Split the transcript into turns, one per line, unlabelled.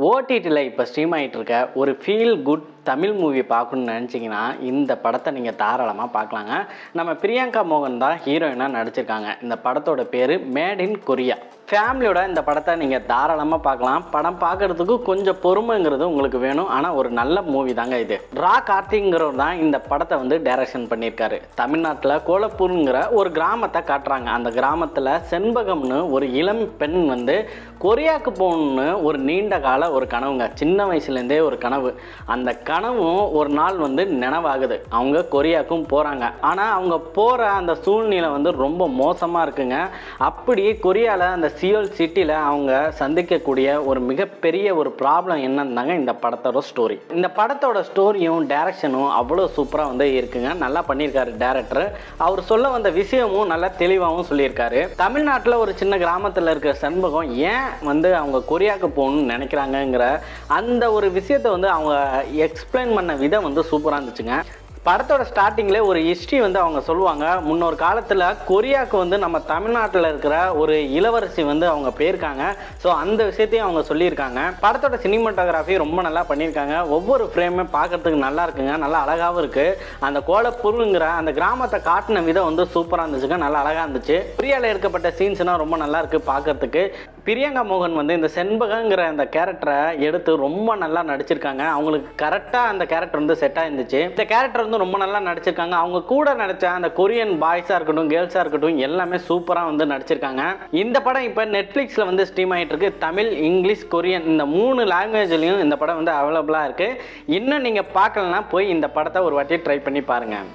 ஓடிடியில் இப்போ ஸ்ட்ரீம் ஆகிட்டு இருக்க ஒரு ஃபீல் குட் தமிழ் மூவி பார்க்கணுன்னு நினச்சிங்கன்னா இந்த படத்தை நீங்கள் தாராளமாக பார்க்கலாங்க. நம்ம பிரியங்கா மோகன் தான் ஹீரோயினாக நடிச்சிருக்காங்க. இந்த படத்தோட பேர் மேட் இன் கொரியா. ஃபேமிலியோட இந்த படத்தை நீங்கள் தாராளமாக பார்க்கலாம். படம் பார்க்குறதுக்கு கொஞ்சம் பொறுமைங்கிறது உங்களுக்கு வேணும். ஆனால் ஒரு நல்ல மூவி தாங்க இது. கார்த்திங்கிறவர் தான் இந்த படத்தை வந்து டைரக்ஷன் பண்ணியிருக்காரு. தமிழ்நாட்டில் கோலப்பூருங்கிற ஒரு கிராமத்தை காட்டுறாங்க. அந்த கிராமத்தில் செண்பகம்னு ஒரு இளம் பெண் வந்து கொரியாவுக்கு போகணுன்னு ஒரு நீண்ட கால ஒரு கனவுங்க. சின்ன வயசுலேருந்தே ஒரு கனவு. அந்த கனவும் ஒரு நாள் வந்து நினைவாகுது. அவங்க கொரியாவுக்கும் போகிறாங்க. ஆனால் அவங்க போகிற அந்த சூழ்நிலை வந்து ரொம்ப மோசமாக இருக்குங்க. அப்படி கொரியாவில் அந்த சியோல் சிட்டியில் அவங்க சந்திக்கக்கூடிய ஒரு மிகப்பெரிய ஒரு ப்ராப்ளம் என்னன்னாங்க இந்த படத்தோட ஸ்டோரி. இந்த படத்தோட ஸ்டோரியும் டைரக்ஷனும் அவ்வளோ சூப்பராக வந்து இருக்குங்க. நல்லா பண்ணியிருக்காரு டைரக்டர். அவர் சொல்ல வந்த விஷயமும் நல்லா தெளிவாகவும் சொல்லியிருக்காரு. தமிழ்நாட்டில் ஒரு சின்ன கிராமத்தில் இருக்கிற செண்பகம் ஏன் வந்து அவங்க கொரியாவுக்கு போகணும்னு நினைக்கிறாங்கங்கிற அந்த ஒரு விஷயத்தை வந்து அவங்க எக்ஸ்பிளைன் பண்ண விதம் வந்து சூப்பராக இருந்துச்சுங்க. படத்தோட ஸ்டார்டிங்கில் ஒரு ஹிஸ்ட்ரி வந்து அவங்க சொல்லுவாங்க. முன்னொரு காலத்தில் கொரியாவுக்கு வந்து நம்ம தமிழ்நாட்டில் இருக்கிற ஒரு இளவரசி வந்து அவங்க போயிருக்காங்க. ஸோ அந்த விஷயத்தையும் அவங்க சொல்லியிருக்காங்க. படத்தோட சினிமாட்டோகிராஃபி ரொம்ப நல்லா பண்ணியிருக்காங்க. ஒவ்வொரு ஃப்ரேமே பார்க்கறதுக்கு நல்லா இருக்குங்க. நல்லா அழகாகவும் இருக்குது. அந்த கோலப்பூருங்கிற அந்த கிராமத்தை காட்டின விதம் வந்து சூப்பராக இருந்துச்சுங்க. நல்லா அழகாக இருந்துச்சு. கொரியாவில் எடுக்கப்பட்ட சீன்ஸ்னால் ரொம்ப நல்லா இருக்குது பார்க்கறதுக்கு. பிரியங்கா மோகன் வந்து இந்த செண்பகங்கிற அந்த கேரக்டரை எடுத்து ரொம்ப நல்லா நடிச்சிருக்காங்க. அவங்களுக்கு கரெக்டாக அந்த கேரக்டர் வந்து செட் ஆயிருந்துச்சு. இந்த கேரக்டர் வந்து ரொம்ப நல்லா நடிச்சிருக்காங்க. அவங்க கூட நடிச்ச அந்த கொரியன் பாய்ஸாக இருக்கட்டும், கேர்ள்ஸாக இருக்கட்டும், எல்லாமே சூப்பராக வந்து நடிச்சிருக்காங்க. இந்த படம் இப்போ நெட்ஃப்ளிக்ஸில் வந்து ஸ்ட்ரீம் ஆகிட்டு இருக்கு. தமிழ், இங்கிலீஷ், கொரியன் இந்த 3 லாங்குவேஜ்லையும் இந்த படம் வந்து அவைலபிளாக இருக்குது. இன்னும் நீங்கள் பார்க்கலன்னா போய் இந்த படத்தை ஒரு வாட்டி ட்ரை பண்ணி பாருங்கள்.